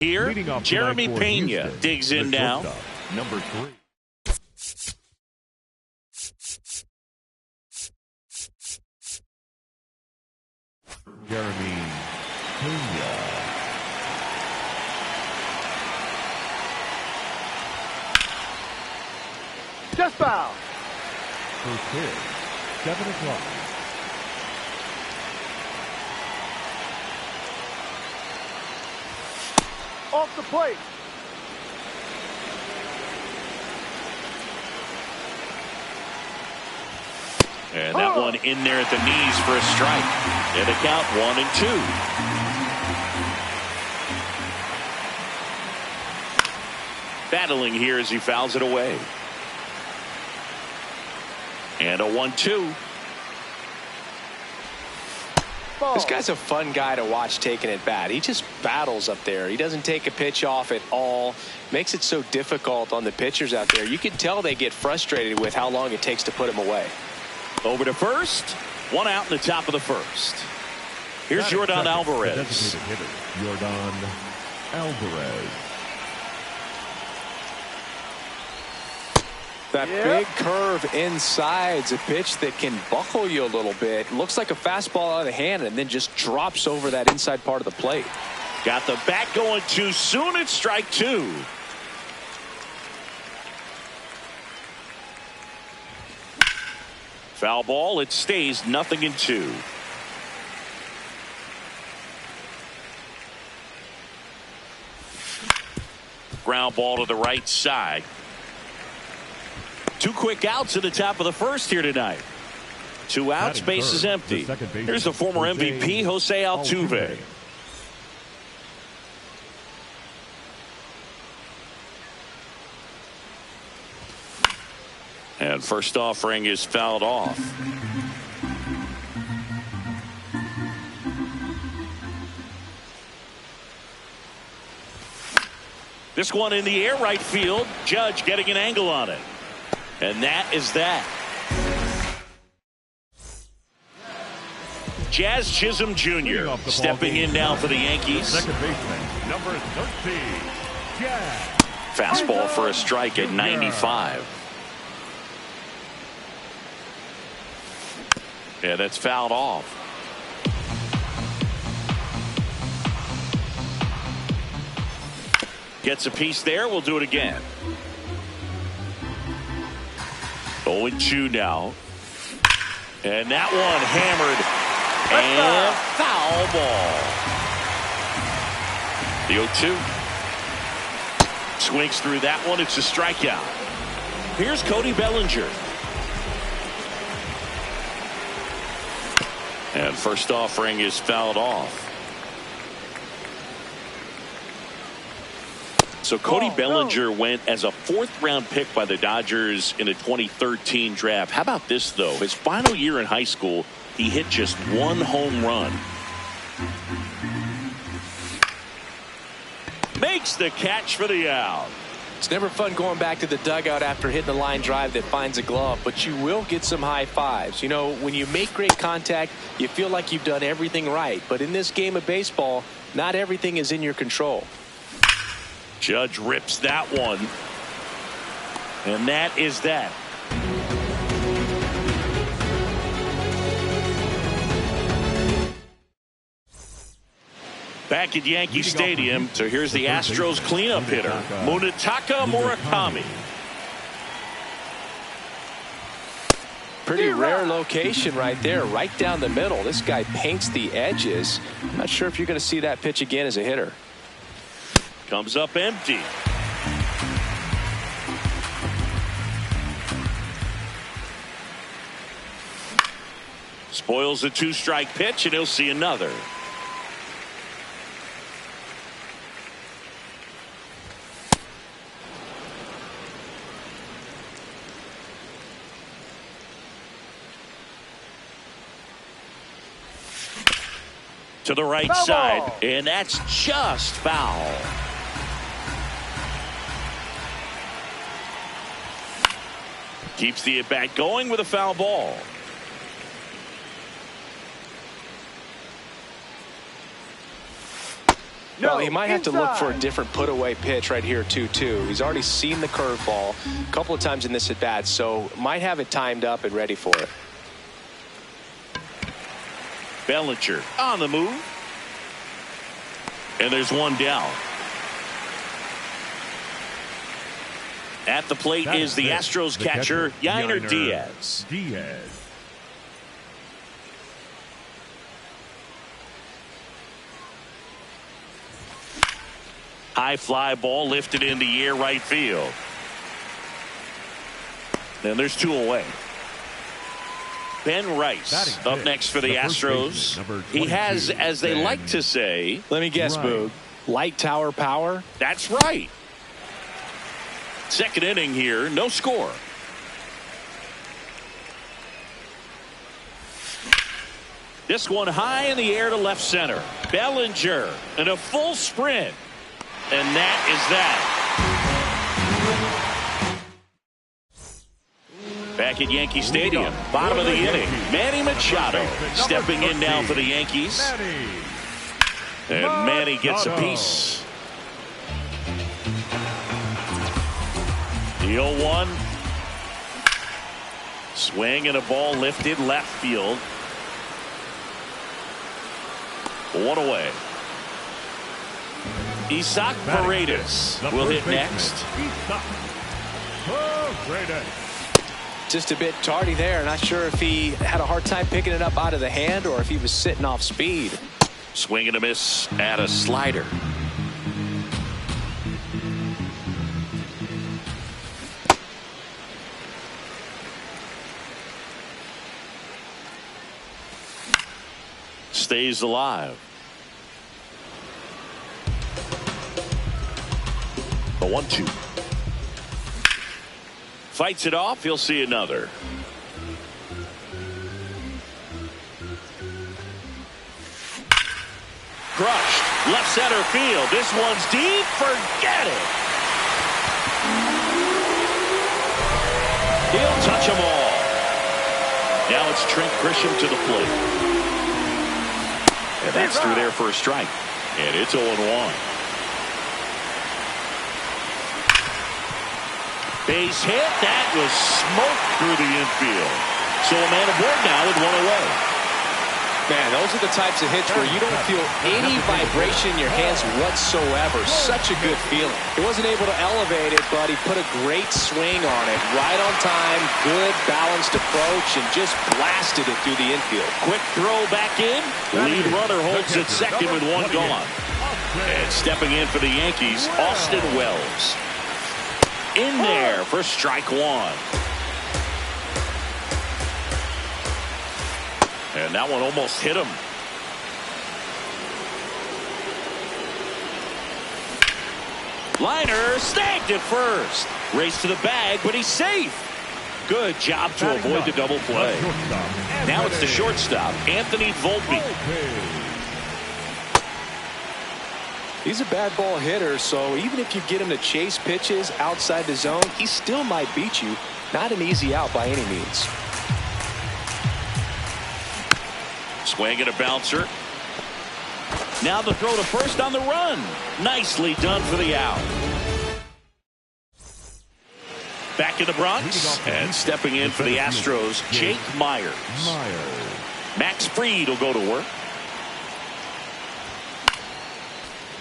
Here, Jeremy Pena digs in now. Number 3. Jeremy Pena. Just foul. First pitch, 7 o'clock. Off the plate. And that one in there at the knees for a strike. And a count 1-2. Battling here as he fouls it away. And a 1-2. This guy's a fun guy to watch taking at bat. He just battles up there. He doesn't take a pitch off at all. Makes it so difficult on the pitchers out there. You can tell they get frustrated with how long it takes to put him away. Over to first. One out in the top of the first. Here's Yordan Alvarez. Designated hitter, Yordan Alvarez. That big curve inside's a pitch that can buckle you a little bit. Looks like a fastball out of the hand and then just drops over that inside part of the plate. Got the bat going too soon. It's strike 2. Foul ball. It stays 0-2. Ground ball to the right side. 2 quick outs at the top of the first here tonight. 2 outs, base is empty. Here's the former MVP, Jose Altuve. And first offering is fouled off. This one in the air right field. Judge getting an angle on it. And that is that. Jazz Chisholm Jr. stepping in now for the Yankees. Second baseman, number 13, Jazz. Fastball for a strike at 95. Yeah, that's fouled off. Gets a piece there. We'll do it again. 0-2 now. And that one hammered. And foul ball. The 0-2. Swings through that one. It's a strikeout. Here's Cody Bellinger. And first offering is fouled off. So Cody Bellinger went as a 4th-round pick by the Dodgers in a 2013 draft. How about this, though? His final year in high school, he hit just 1 home run. Makes the catch for the out. It's never fun going back to the dugout after hitting a line drive that finds a glove, but you will get some high fives. You know, when you make great contact, you feel like you've done everything right. But in this game of baseball, not everything is in your control. Judge rips that one. And that is that. Back at Yankee Stadium, so here's the Astros cleanup hitter, Munetaka Murakami. Pretty rare location right there, right down the middle. This guy paints the edges. I'm not sure if you're going to see that pitch again as a hitter. Comes up empty. Spoils the 2-strike pitch, and he'll see another. To the right side, and that's just foul. Keeps the at-bat going with a foul ball. Well, he might have to look for a inside. different put-away pitch right here, 2-2. He's already seen the curveball a couple of times in this at-bat, so might have it timed up and ready for it. Bellinger on the move. And there's one down. At the plate is the Astros catcher, Yainer Diaz. High fly ball lifted in the air, right field. And there's two away. Ben Rice up next for the Astros. He has, as they like to say, Let me guess, Boog. Light tower power? that's right. Second inning here, no score. This one high in the air to left center. Bellinger in a full sprint. And that is that. Back at Yankee Stadium, bottom of the inning, Manny Machado stepping in now for the Yankees. And Manny gets a piece. The 0-1. Swing and a ball lifted left field. One away. Isaac Paredes will hit next. Just a bit tardy there. Not sure if he had a hard time picking it up out of the hand or if he was sitting off speed. Swing and a miss at a slider. Stays alive. The 1-2. Fights it off. He'll see another. Crushed. Left center field. This one's deep. Forget it. He'll touch them all. Now it's Trent Grisham to the plate. And that's through there for a strike. And it's 0-1. Base hit. That was smoked through the infield. So a man aboard now with one away. Man, those are the types of hits where you don't feel any vibration in your hands whatsoever. Such a good feeling. He wasn't able to elevate it, but he put a great swing on it. Right on time, good balanced approach, and just blasted it through the infield. Quick throw back in. Lead runner holds at second with one gone. And stepping in for the Yankees, Austin Wells. In there for strike one. And that one almost hit him. Liner snagged at first. Race to the bag, but he's safe. Good job to avoid the double play. Now it's the shortstop, Anthony Volpe. He's a bad ball hitter, so even if you get him to chase pitches outside the zone, he still might beat you. Not an easy out by any means. Swing and a bouncer. Now the throw to first on the run. Nicely done for the out. Back in the Bronx and stepping in for the Astros, Jake Myers. Max Fried will go to work.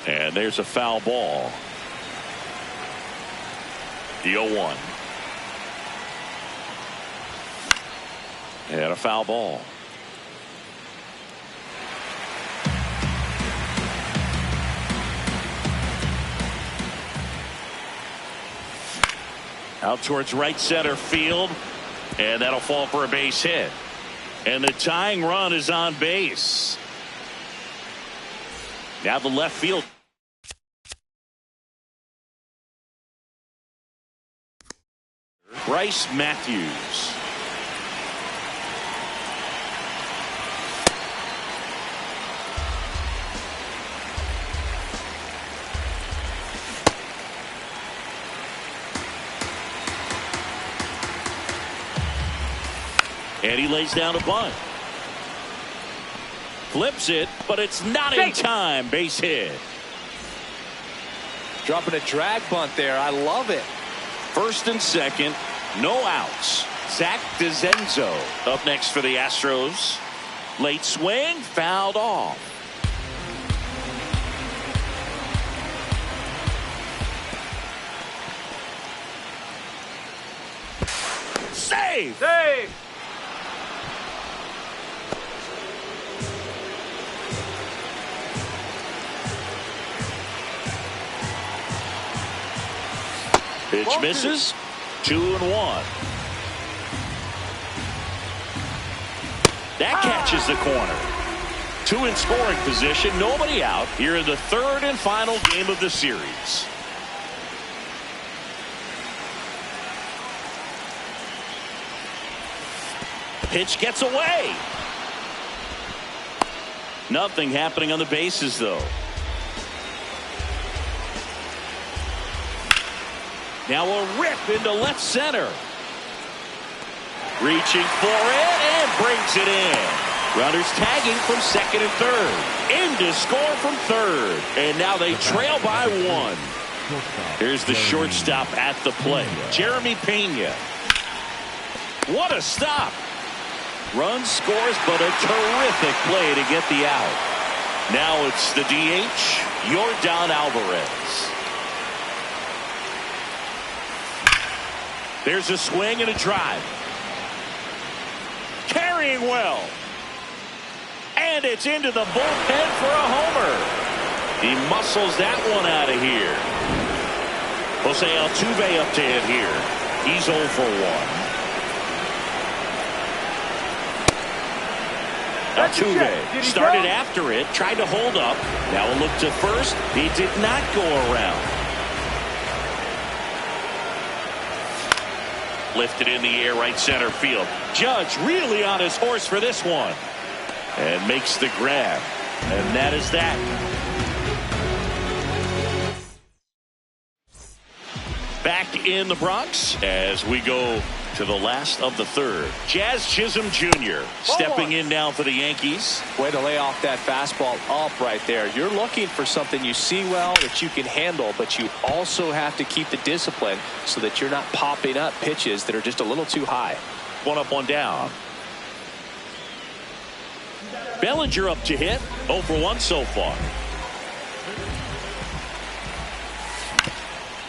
And there's a foul ball. The 0-1. And a foul ball. Out towards right center field. And that'll fall for a base hit. And the tying run is on base. Now the left field. Bryce Matthews. And he lays down a bunt. Flips it, but it's not in time. Base hit. Dropping a drag bunt there. I love it. First and second, no outs. Zach DeZenzo up next for the Astros. Late swing, fouled off. Save! Save! Pitch misses. 2-1. That catches the corner. 2 in scoring position. Nobody out here in the third and final game of the series. Pitch gets away. Nothing happening on the bases, though. Now a rip into left center. Reaching for it and brings it in. Runners tagging from second and third. In to score from third. And now they trail by 1. Here's the shortstop at the plate, Jeremy Pena. What a stop. Run scores, but a terrific play to get the out. Now it's the DH, Yordan Alvarez. There's a swing and a drive. Carrying well. And it's into the bullpen for a homer. He muscles that one out of here. Jose Altuve up to hit here. He's 0 for 1. Altuve started after it, tried to hold up. Now a look to first. He did not go around. Lifted in the air, right center field. Judge really on his horse for this one. And makes the grab. And that is that. Back in the Bronx as we go to the last of the third. Jazz Chisholm Jr. stepping in now for the Yankees. Way to lay off that fastball up right there. You're looking for something you see well that you can handle, but you also have to keep the discipline so that you're not popping up pitches that are just a little too high. 1 up, 1 down. Bellinger up to hit. 0 for 1 so far.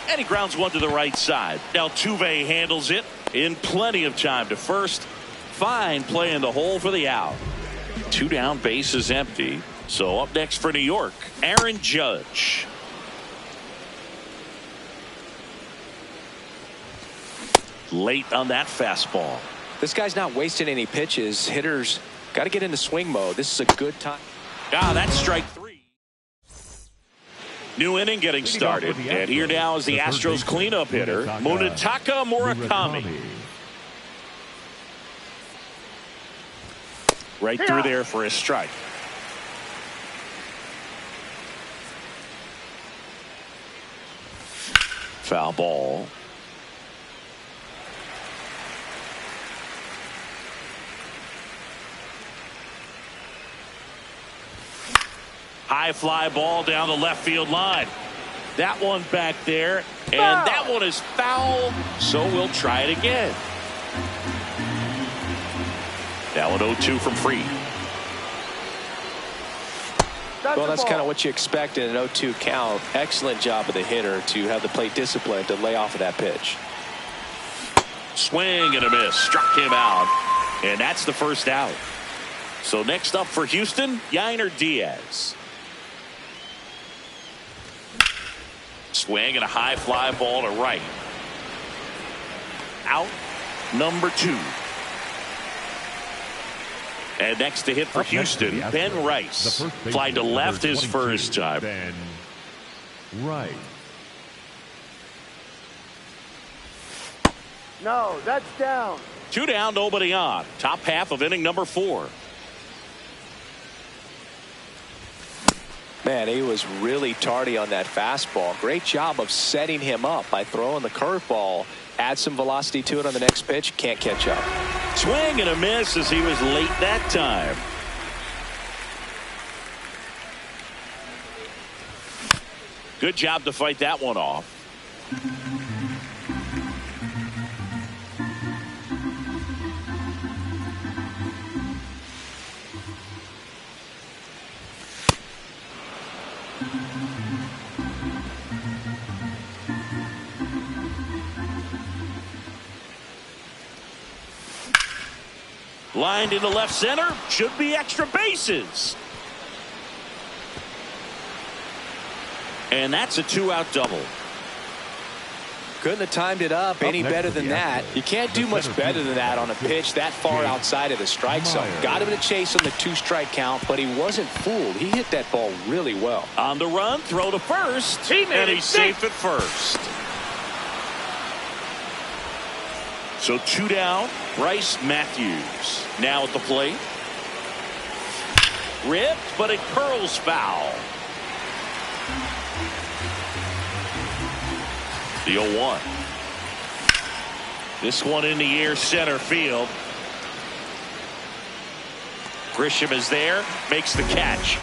And he grounds one to the right side. Now Altuve handles it in plenty of time to first. Fine play in the hole for the out. 2 down, base is empty. So up next for New York, Aaron Judge. Late on that fastball. This guy's not wasting any pitches. Hitters got to get into swing mode. This is a good time. That's strike 3. New inning getting started, and here now is the Astros cleanup hitter, Munetaka Murakami. Right through there for a strike. Foul ball. High fly ball down the left field line. That one back there, and that one is foul, so we'll try it again. Now an 0-2 from Fried. Well, that's kind of what you expect in an 0-2 count. Excellent job of the hitter to have the plate discipline to lay off of that pitch. Swing and a miss. Struck him out, and that's the first out. So next up for Houston, Yainer Diaz. Swing and a high fly ball to right. Out number 2. And next to hit for Houston, Ben Rice. Fly to left his first time. Ben Rice. No, that's down. 2 down, nobody on. Top half of inning number 4. Man, he was really tardy on that fastball. Great job of setting him up by throwing the curveball. Add some velocity to it on the next pitch. Can't catch up. Swing and a miss as he was late that time. Good job to fight that one off. Lined into left center. Should be extra bases. And that's a 2-out double. Couldn't have timed it up any better than that. You can't do much better than that on a pitch that far outside of the strike zone. Got him to chase on the 2-strike count, but he wasn't fooled. He hit that ball really well. On the run, throw to first. And he's safe at first. So 2 down. Bryce Matthews now at the plate. Ripped, but it curls foul. The 0-1. This one in the air, center field. Grisham is there, makes the catch.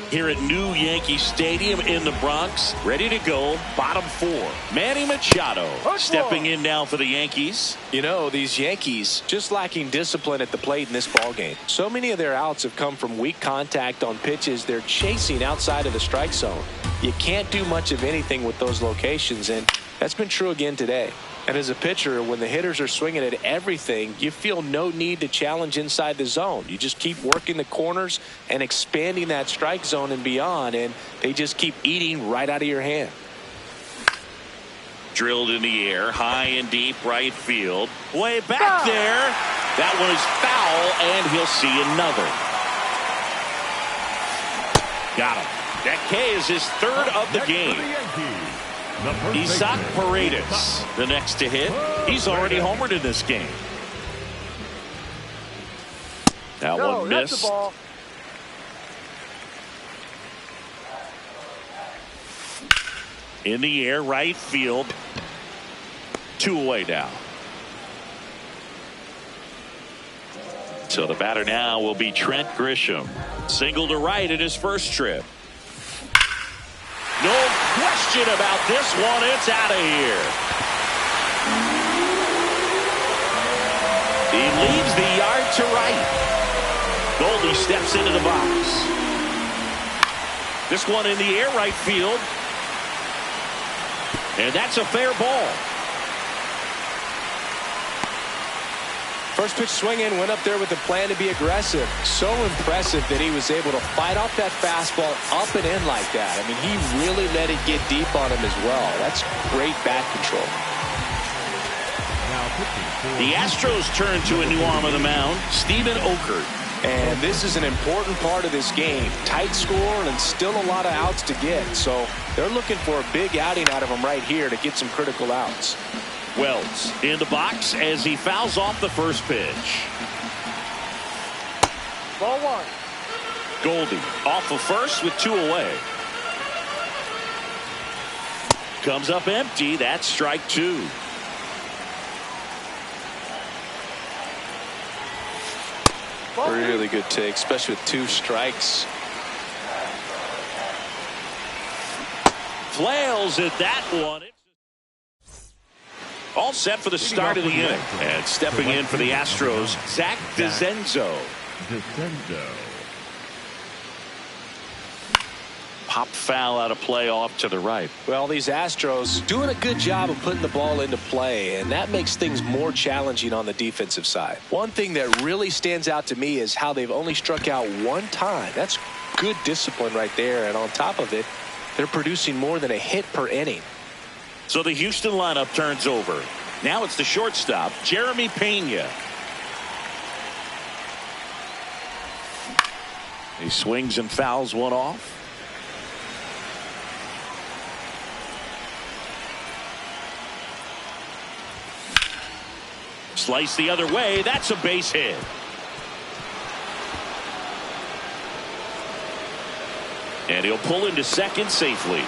Here at New Yankee Stadium in the Bronx, ready to go, bottom 4. Manny Machado stepping in now for the Yankees. You know, these Yankees just lacking discipline at the plate in this ballgame. So many of their outs have come from weak contact on pitches they're chasing outside of the strike zone. You can't do much of anything with those locations, and that's been true again today. And as a pitcher, when the hitters are swinging at everything, you feel no need to challenge inside the zone. You just keep working the corners and expanding that strike zone and beyond, and they just keep eating right out of your hand. Drilled in the air, high and deep right field. Way back there. That one is foul, and he'll see another. Got him. That K is his 3rd of the game. Isaac Paredes, the next to hit. He's already homered in this game. That one missed. In the air, right field. 2 away now. So the batter now will be Trent Grisham. Single to right in his first trip. No question about this one. It's out of here. He leaves the yard to right. Goldie steps into the box. This one in the air, right field. And that's a fair ball. First pitch swinging, went up there with a plan to be aggressive. So impressive that he was able to fight off that fastball up and in like that. I mean, he really let it get deep on him as well. That's great bat control. The Astros turn to a new arm of the mound, Steven Okert. And this is an important part of this game. Tight score and still a lot of outs to get. So they're looking for a big outing out of him right here to get some critical outs. Wells in the box as he fouls off the first pitch. Ball 1. Goldie off of first with 2 away. Comes up empty. That's strike 2. Really good take, especially with 2 strikes. Flails at that one. All set for the start of the inning. And stepping in for the Astros, Zach DeZenzo. Pop foul out of play off to the right. Well, these Astros doing a good job of putting the ball into play, and that makes things more challenging on the defensive side. One thing that really stands out to me is how they've only struck out 1 time. That's good discipline right there, and on top of it, they're producing more than a hit per inning. So the Houston lineup turns over. Now it's the shortstop, Jeremy Pena. He swings and fouls one off. Slice the other way. That's a base hit. And he'll pull into second safely.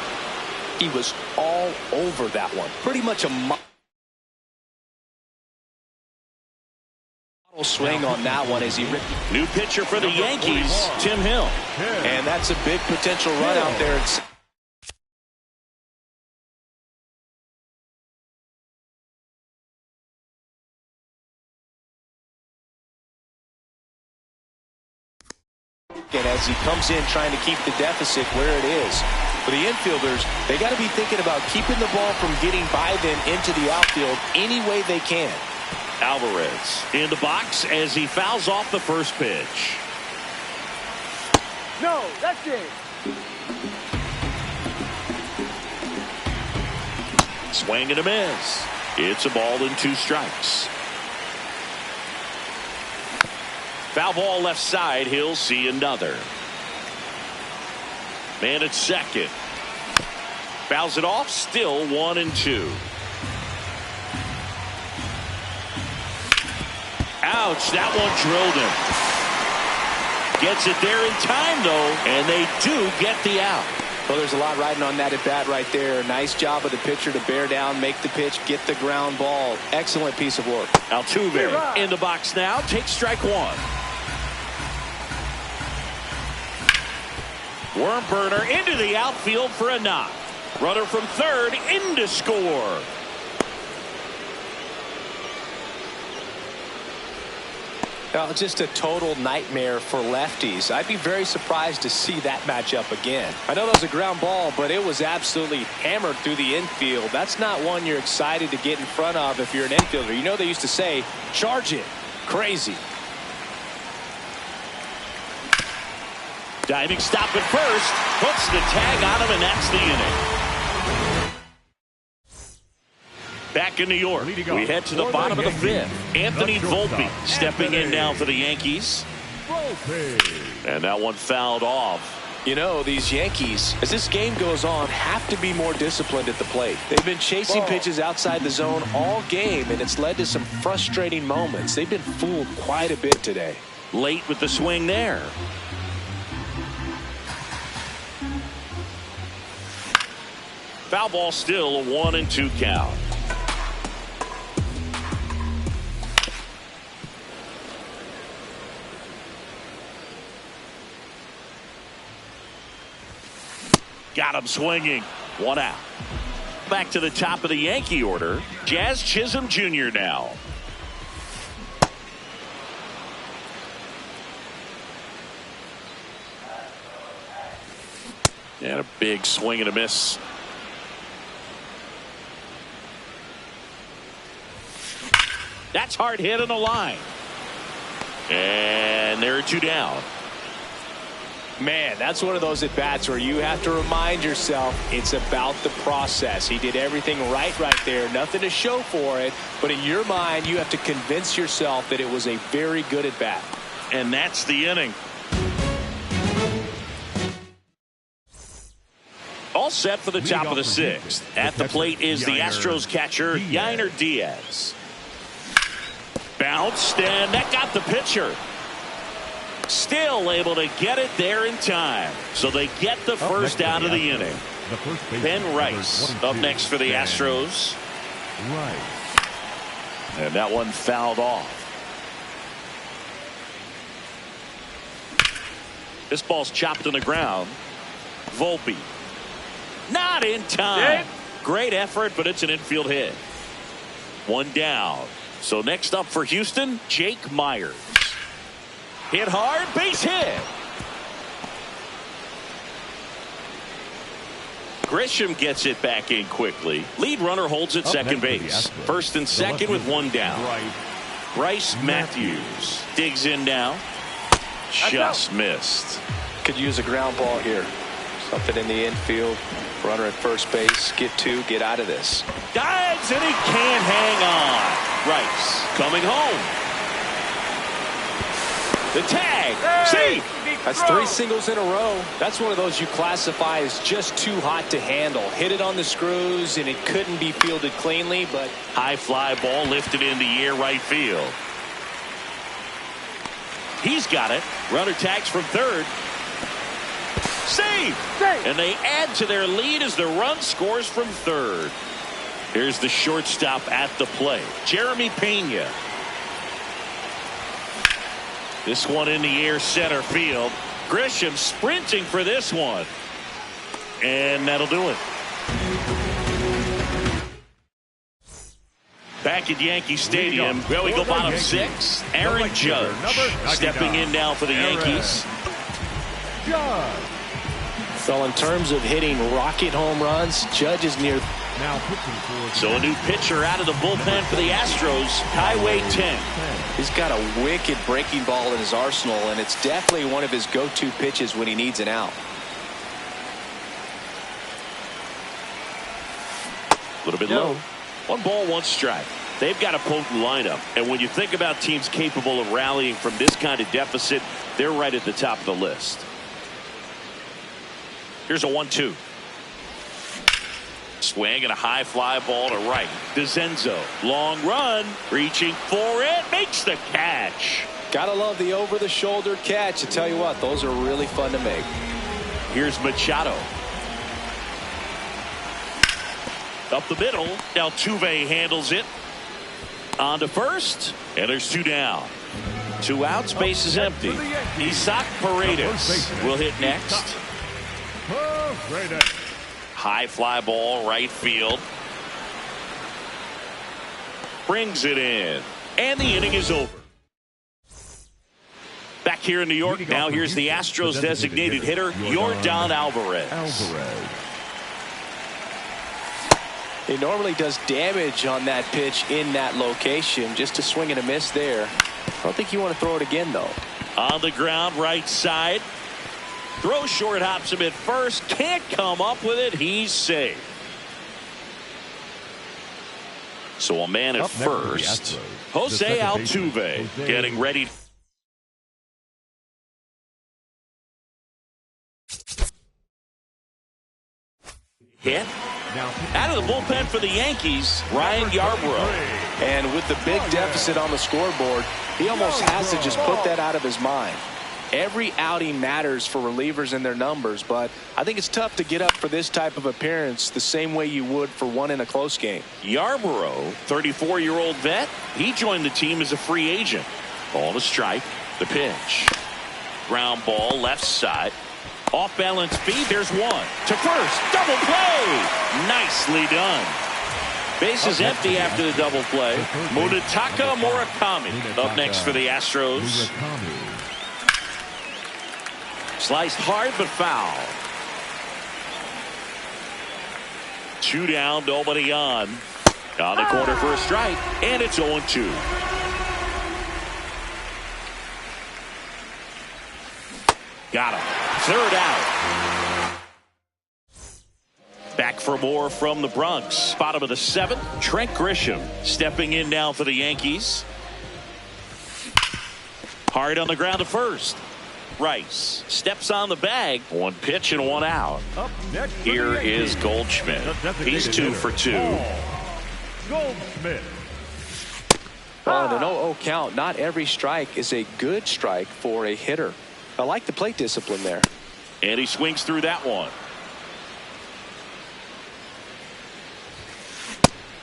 He was all over that one. Pretty much a model swing on that one as he ripped. New pitcher for the Yankees, Tim Hill. And that's a big potential run out there. And as he comes in trying to keep the deficit where it is. For the infielders, they got to be thinking about keeping the ball from getting by them into the outfield any way they can. Alvarez in the box as he fouls off the first pitch. No, that's it. Swing and a miss. It's a ball and 2 strikes. Foul ball left side. He'll see another. Man at second. Fouls it off. Still 1-2. Ouch. That one drilled him. Gets it there in time, though, and they do get the out. Well, there's a lot riding on that at bat right there. Nice job of the pitcher to bear down, make the pitch, get the ground ball. Excellent piece of work. Altuve in the box now. Takes strike 1. Worm burner into the outfield for a knock. Runner from third in to score. Now, just a total nightmare for lefties. I'd be very surprised to see that matchup again. I know that was a ground ball, but it was absolutely hammered through the infield. That's not one you're excited to get in front of if you're an infielder. You know they used to say, charge it. Crazy. Diving stop at first. Puts the tag on him, and that's the inning. Back in New York, we head to the bottom of the 5th. Anthony Volpe stepping in now for the Yankees. And that one fouled off. You know, these Yankees, as this game goes on, have to be more disciplined at the plate. They've been chasing pitches outside the zone all game, and it's led to some frustrating moments. They've been fooled quite a bit today. Late with the swing there. Foul ball, still a 1-2 count. Got him swinging. 1 out. Back to the top of the Yankee order. Jazz Chisholm Jr. now. And a big swing and a miss. That's hard hit on the line. And there are 2 down. Man, that's one of those at-bats where you have to remind yourself it's about the process. He did everything right there. Nothing to show for it. But in your mind, you have to convince yourself that it was a very good at-bat. And that's the inning. All set for the top of the 6th. At the plate is the Astros catcher, Yainer Diaz. Bounced, and that got the pitcher. Still able to get it there in time. So they get the first out of the inning. Ben Rice up next for the Astros. And that one fouled off. This ball's chopped on the ground. Volpe. Not in time. Great effort, but it's an infield hit. 1 down. So next up for Houston, Jake Myers. Hit hard, base hit. Grisham gets it back in quickly. Lead runner holds at second base. First and second with 1 down. Bryce Matthews digs in now. Just missed. Could use a ground ball here. Something in the infield. Runner at first base. Get 2. Get out of this. Dives and he can't hang on. Rice coming home. The tag. See. That's 3 singles in a row. That's one of those you classify as just too hot to handle. Hit it on the screws and it couldn't be fielded cleanly, but high fly ball lifted in the air right field. He's got it. Runner tags from third. Save. And they add to their lead as the run scores from third. Here's the shortstop at the plate, Jeremy Pena. This one in the air, center field. Grisham sprinting for this one. And that'll do it. Back at Yankee Stadium, well, we go bottom 6. Aaron Judge stepping in now for the Yankees. So in terms of hitting rocket home runs, Judge is near. So a new pitcher out of the bullpen for the Astros, Highway 10. He's got a wicked breaking ball in his arsenal, and it's definitely one of his go-to pitches when he needs an out. A little bit low. 1 ball, 1 strike. They've got a potent lineup, and when you think about teams capable of rallying from this kind of deficit, they're right at the top of the list. Here's a 1-2. Swing and a high fly ball to right. DeCenzo, long run, reaching for it, makes the catch. Gotta love the over-the-shoulder catch. I tell you what, those are really fun to make. Here's Machado. Up the middle. Altuve handles it. On to first. And there's 2 down. 2 outs. Base is empty. Isaac Paredes will hit next. High fly ball, right field. Brings it in. And the inning is over. Back here in New York, now here's the Astros designated hitter, Yordan Alvarez. He normally does damage on that pitch in that location. Just a swing and a miss there. I don't think you want to throw it again, though. On the ground, right side. Throw short, hops him at first. Can't come up with it. He's safe. So a man at first. Jose Altuve getting ready. Hit. Out of the bullpen for the Yankees, Ryan Yarbrough. And with the big deficit on the scoreboard, he almost has to just put that out of his mind. Every outing matters for relievers and their numbers, but I think it's tough to get up for this type of appearance the same way you would for one in a close game. Yarbrough, 34-year-old vet, he joined the team as a free agent. Ball to strike, the pitch. Ground ball, left side. Off balance feed, there's 1. To first, double play. Nicely done. Base is empty after the double play. Munetaka Murakami up next for the Astros. Sliced hard but foul. 2 down, nobody on. On the corner for a strike, and it's 0-2. Got him. 3rd out. Back for more from the Bronx. Bottom of the 7th. Trent Grisham stepping in now for the Yankees. Hard on the ground to first. Rice steps on the bag. 1 pitch and 1 out. Here is Goldschmidt. He's 2 for 2. Goldschmidt. On an 0-0 count, not every strike is a good strike for a hitter. I like the plate discipline there. And he swings through that one.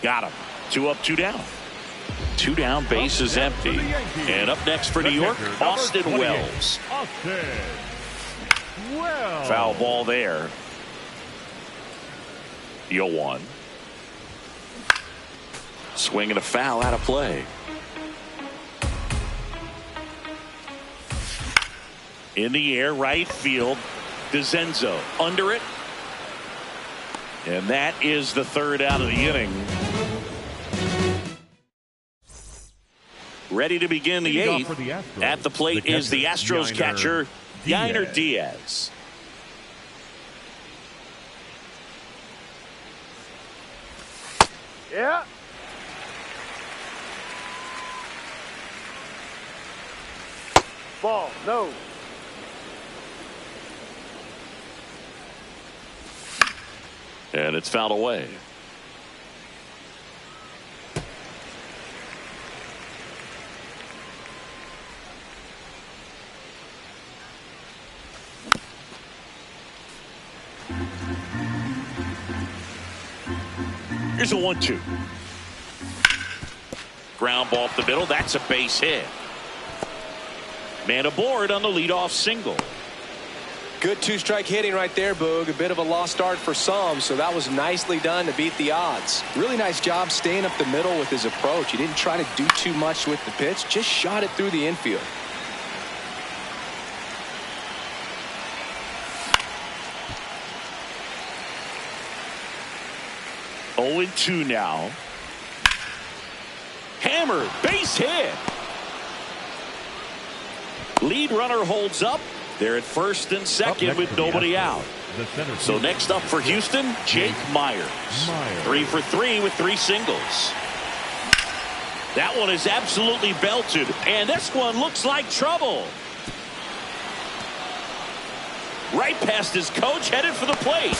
Got him. 2 up, 2 down. 2 down, base is empty. And up next for New York, Austin Wells. Foul ball there. 0-1. Swing and a foul out of play. In the air, right field. DeCenzo under it. And that is the 3rd out of the inning. Ready to begin the 8th. At the plate is the Astros catcher, Yainer Diaz. Yeah. Ball, no. And it's fouled away. Here's a 1-2. Ground ball up the middle. That's a base hit. Man aboard on the leadoff single. Good two-strike hitting right there, Boog. A bit of a lost start for some, so that was nicely done to beat the odds. Really nice job staying up the middle with his approach. He didn't try to do too much with the pitch, just shot it through the infield. Oh, 2 now. Hammered, base hit. Lead runner holds up. They're at first and second with nobody out. So next up for Houston, Jake Meyers. 3 for 3 with 3 singles. That one is absolutely belted, and this one looks like trouble. Right past his coach, headed for the plate.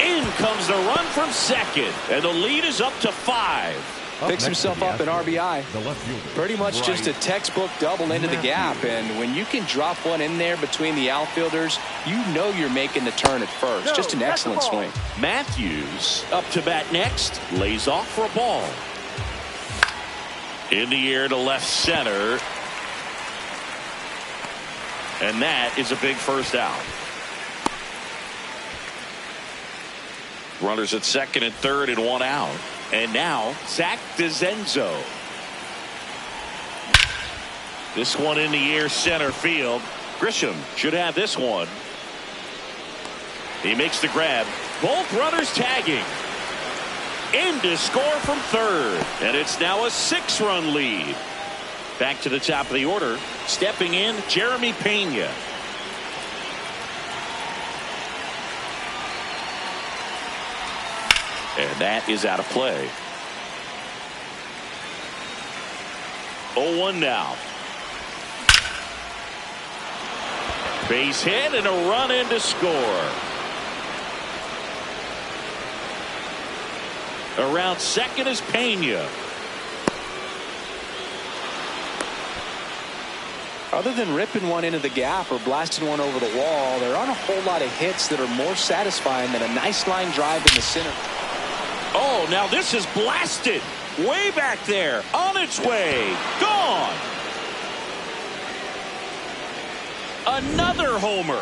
In comes the run from second, and the lead is up to 5. Picks himself up an RBI. Pretty much just a textbook double into the gap, and when you can drop one in there between the outfielders, you know you're making the turn at first. Just an excellent swing. Matthews up to bat next, lays off for a ball. In the air to left center, and that is a big first out. Runners at second and third and 1 out. And now Zach DeZenzo. This one in the air center field. Grisham should have this one. He makes the grab. Both runners tagging. In to score from third. And it's now a 6-run lead. Back to the top of the order. Stepping in, Jeremy Pena. And that is out of play. 0-1 now. Base hit and a run in to score. Around second is Pena. Other than ripping one into the gap or blasting one over the wall, there aren't a whole lot of hits that are more satisfying than a nice line drive in the center. Oh, now this is blasted. Way back there. On its way. Gone. Another homer.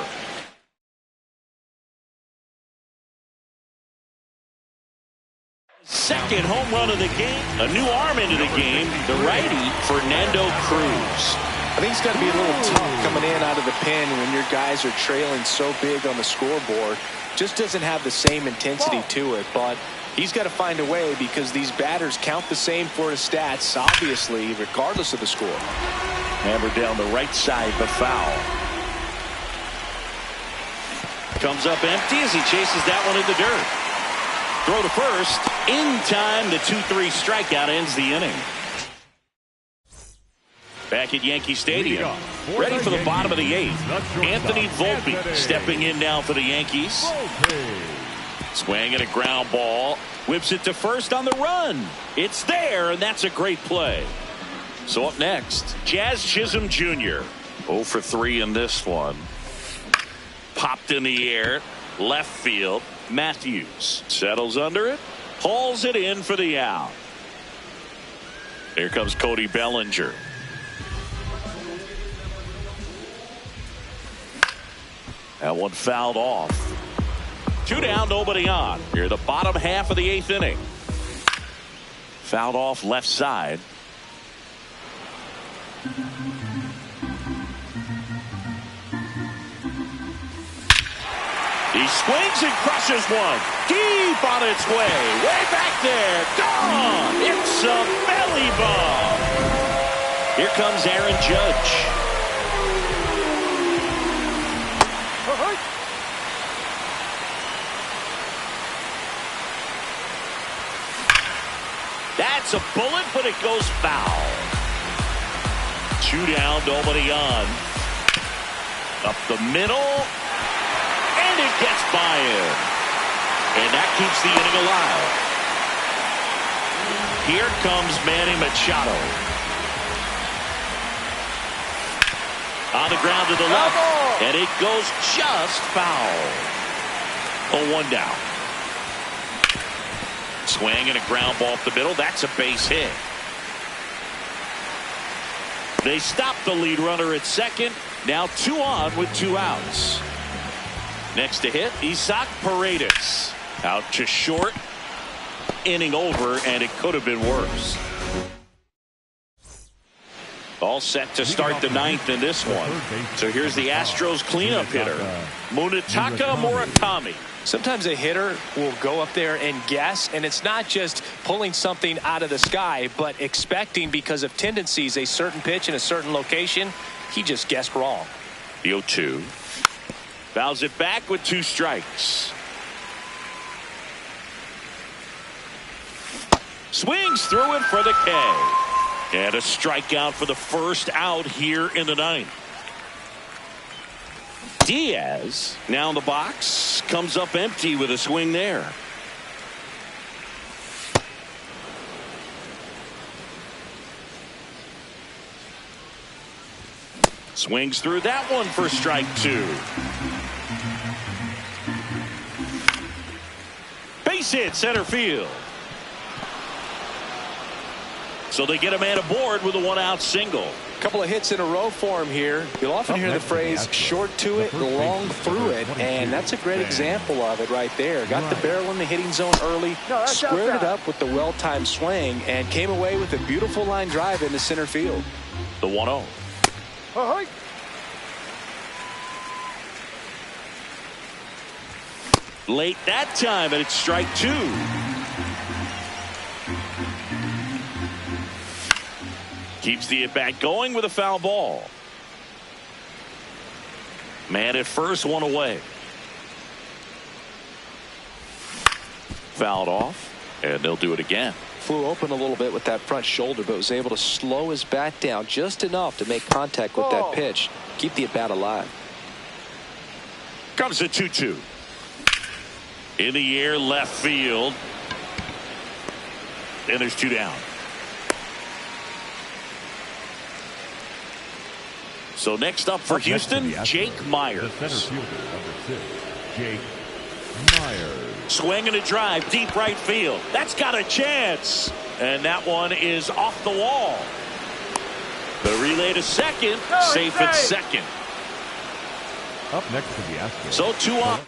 Second home run of the game. A new arm into the game. The righty, Fernando Cruz. I think it's got to be a little tough coming in out of the pen when your guys are trailing so big on the scoreboard. Just doesn't have the same intensity to it, but he's got to find a way because these batters count the same for his stats, obviously, regardless of the score. Hammered down the right side, but foul. Comes up empty as he chases that one in the dirt. Throw to first. In time, the 2-3 strikeout ends the inning. Back at Yankee Stadium, ready for the bottom of the 8th. Anthony Volpe stepping in now for the Yankees. Swinging a ground ball. Whips it to first on the run. It's there, and that's a great play. So up next, Jazz Chisholm Jr. 0 for 3 in this one. Popped in the air. Left field. Matthews settles under it. Hauls it in for the out. Here comes Cody Bellinger. That one fouled off. 2 down, nobody on. Here, the bottom half of the 8th inning. Fouled off left side. He swings and crushes one. Deep on its way. Way back there. Gone. It's a belly bomb. Here comes Aaron Judge. That's a bullet, but it goes foul. 2 down, nobody on. Up the middle, and it gets by him. And that keeps the inning alive. Here comes Manny Machado. On the ground to the left, and it goes just foul. 0-1 down. Swing and a ground ball up the middle. That's a base hit. They stop the lead runner at second. Now 2 on with 2 outs. Next to hit, Isaac Paredes. Out to short. Inning over, and it could have been worse. All set to start the 9th in this one. So here's the Astros cleanup hitter, Munetaka Murakami. Sometimes a hitter will go up there and guess, and it's not just pulling something out of the sky, but expecting because of tendencies a certain pitch in a certain location. He just guessed wrong. The 0-2. Fouls it back with 2 strikes. Swings through it for the K. And a strikeout for the first out here in the 9th. Diaz now in the box, comes up empty with a swing there. Swings through that one for strike 2. Base hit center field. So they get a man aboard with a 1-out single. A couple of hits in a row for him here. You'll often hear the phrase short to it, long through it, and that's a great example of it right there. Got the barrel in the hitting zone early, squared it up with the well-timed swing, and came away with a beautiful line drive into center field. The 1-0. Late that time, and it's strike 2. Keeps the at-bat going with a foul ball. Man at first, 1 away. Fouled off, and they'll do it again. Flew open a little bit with that front shoulder, but was able to slow his bat down just enough to make contact with that pitch. Keep the at-bat alive. Comes the 2-2. In the air, left field. And there's 2 down. So next up for Houston, Jake Myers. Jake Myers. Swing and a drive, deep right field. That's got a chance. And that one is off the wall. The relay to second, safe at second. Up next to the Astros. So 2 on.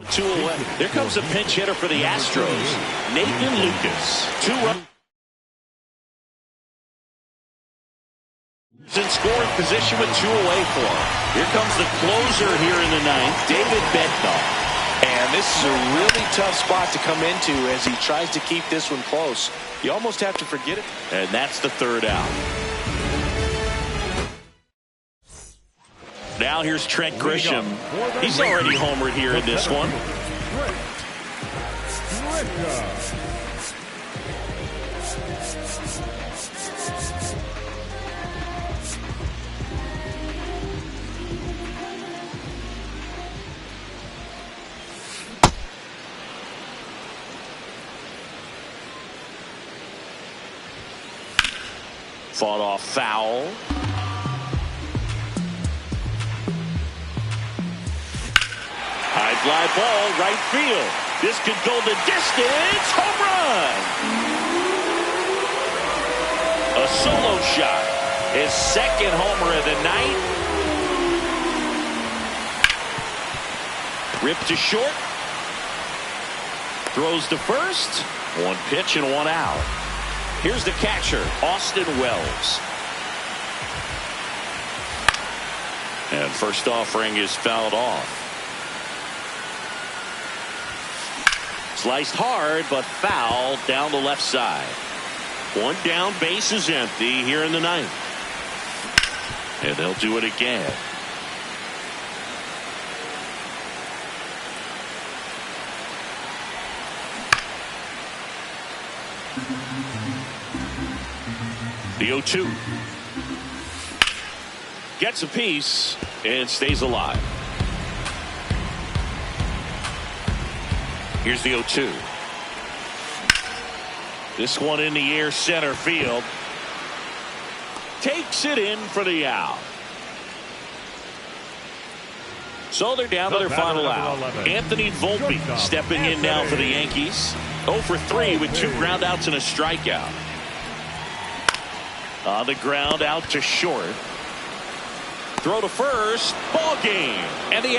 2 away. There comes a pinch hitter for the Astros, Nathan Lucas. 2 runs. In scoring position with 2 away for him. Here comes the closer here in the 9th, David Bednar. And this is a really tough spot to come into as he tries to keep this one close. You almost have to forget it. And that's the 3rd out. Now here's Trent Grisham. He's already homered here in this one. Fought off foul. High fly ball, right field. This could go the distance. Home run. A solo shot. His 2nd homer of the night. Ripped to short. Throws to first. 1 pitch and 1 out. Here's the catcher, Austin Wells. And first offering is fouled off. Sliced hard, but fouled down the left side. 1 down, base is empty here in the 9th. And they'll do it again. The 0-2. Gets a piece and stays alive. Here's the 0-2. This one in the air, center field. Takes it in for the out. So they're down to their final out. 11. Anthony Volpe Shortstop, stepping in now for the Yankees. 0 for 3 with 2 groundouts and a strikeout. On the ground out to short. Throw to first. Ball game. And the